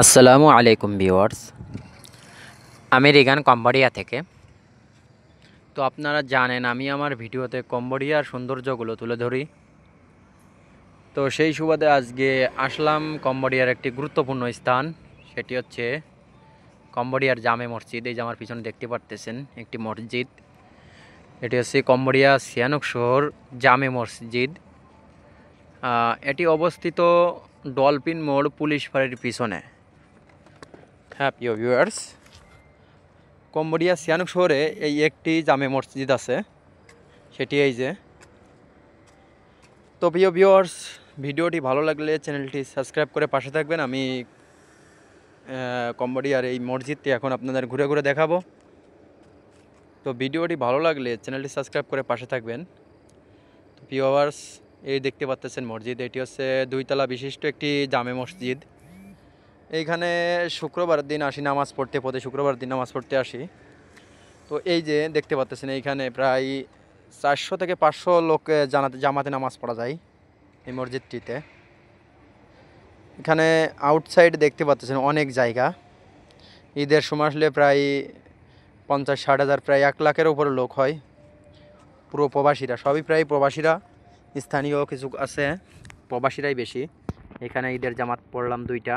আসসালামু আলাইকুম ভিউয়ার্স। আমি রিগান কম্বোডিয়া থেকে। তো আপনারা জানেন আমি আমার ভিডিওতে কম্বোডিয়ার সৌন্দর্যগুলো তুলে ধরি। তো সেই সুবাদে আজকে আসলাম কম্বোডিয়ার একটি গুরুত্বপূর্ণ স্থান, সেটি হচ্ছে কম্বোডিয়ার জামে মসজিদ। এই যে আমার পিছনে দেখতে পারতেছেন একটি মসজিদ, এটি হচ্ছে কম্বোডিয়া সিয়ানুক শহর জামে মসজিদ। এটি অবস্থিত ডলফিন মোড় পুলিশ ফাঁড়ির পিছনে। হ্যাঁ প্রিয় ভিউয়ার্স, কম্বোডিয়া সিয়ানুক শহরে এই একটি জামে মসজিদ আছে, সেটি এই যে। তো প্রিয় ভিউয়ার্স, ভিডিওটি ভালো লাগলে চ্যানেলটি সাবস্ক্রাইব করে পাশে থাকবেন। আমি কম্বোডিয়ার এই মসজিদটি এখন আপনাদের ঘুরে ঘুরে দেখাবো। তো ভিডিওটি ভালো লাগলে চ্যানেলটি সাবস্ক্রাইব করে পাশে থাকবেন। তো ভিউয়ার্স, এই দেখতে পাচ্ছেন মসজিদ, এটি হচ্ছে 2 তলা বিশিষ্ট একটি জামে মসজিদ। এইখানে শুক্রবার দিন আসি নামাজ পড়তে, প্রতি শুক্রবার দিন নামাজ পড়তে আসি। তো এই যে দেখতে পাচ্ছেন এইখানে প্রায় 400 থেকে 500 লোক জামাতে নামাজ পড়া যায় এই মসজিদটিতে। এখানে আউটসাইড দেখতে পাচ্ছেন অনেক জায়গা। ঈদের সময় আসলে প্রায় 50-60 হাজার, প্রায় 1 লাখের উপরে লোক হয়। পুরো প্রবাসীরা, সবই প্রায় প্রবাসীরা, স্থানীয় কিছু আছে, প্রবাসীরাই বেশি। এখানে ঈদের জামাত পড়লাম 2টা।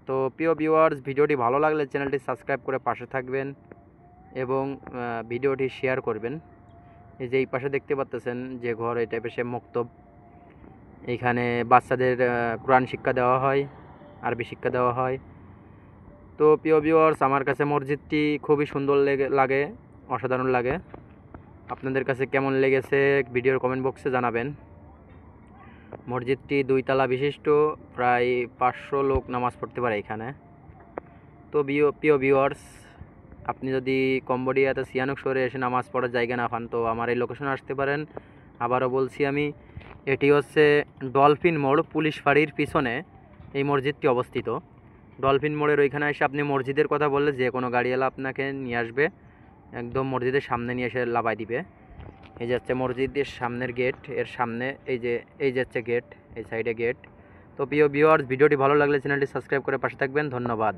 তো প্রিয় ভিউয়ার্স, ভিডিওটি ভালো লাগলে চ্যানেলটি সাবস্ক্রাইব করে পাশে থাকবেন এবং ভিডিওটি শেয়ার করবেন। এই যে এই পাশে দেখতে পাচ্ছেন যে ঘর, এটা পেশে মক্তব। এইখানে বাচ্চাদের কোরআন শিক্ষা দেওয়া হয়, আরবি শিক্ষা দেওয়া হয়। তো প্রিয় ভিউয়ার্স, আমার কাছে মসজিদটি খুবই সুন্দর লাগে, অসাধারণ লাগে। আপনাদের কাছে কেমন লেগেছে ভিডিওর কমেন্ট বক্সে জানাবেন। মসজিদটি 2 তলা বিশিষ্ট, প্রায় 500 লোক নামাজ পড়তে পারে এখানে। তো প্রিয় ভিউয়ার্স, আপনি যদি কম্বোডিয়াতে সিয়ানুক শহরে এসে নামাজ পড়ার জায়গা না পান, তো আমার এই লোকেশনে আসতে পারেন। আবারও বলছি আমি, এটি হচ্ছে ডলফিন মোড় পুলিশ ফাঁড়ির পিছনে এই মসজিদটি অবস্থিত। ডলফিন মোড়ের ওইখানে এসে আপনি মসজিদের কথা বললে যে কোনো গাড়িওয়ালা আপনাকে নিয়ে আসবে, একদম মসজিদের সামনে নিয়ে এসে লাগাই দিবে। এই যে হচ্ছে মসজিদের সামনের গেট, এর সামনে এই যে হচ্ছে গেট, এই সাইডে গেট। তো প্রিয় ভিউয়ার্স, ভিডিওটি ভালো লাগলে চ্যানেলটি সাবস্ক্রাইব করে পাশে থাকবেন। ধন্যবাদ।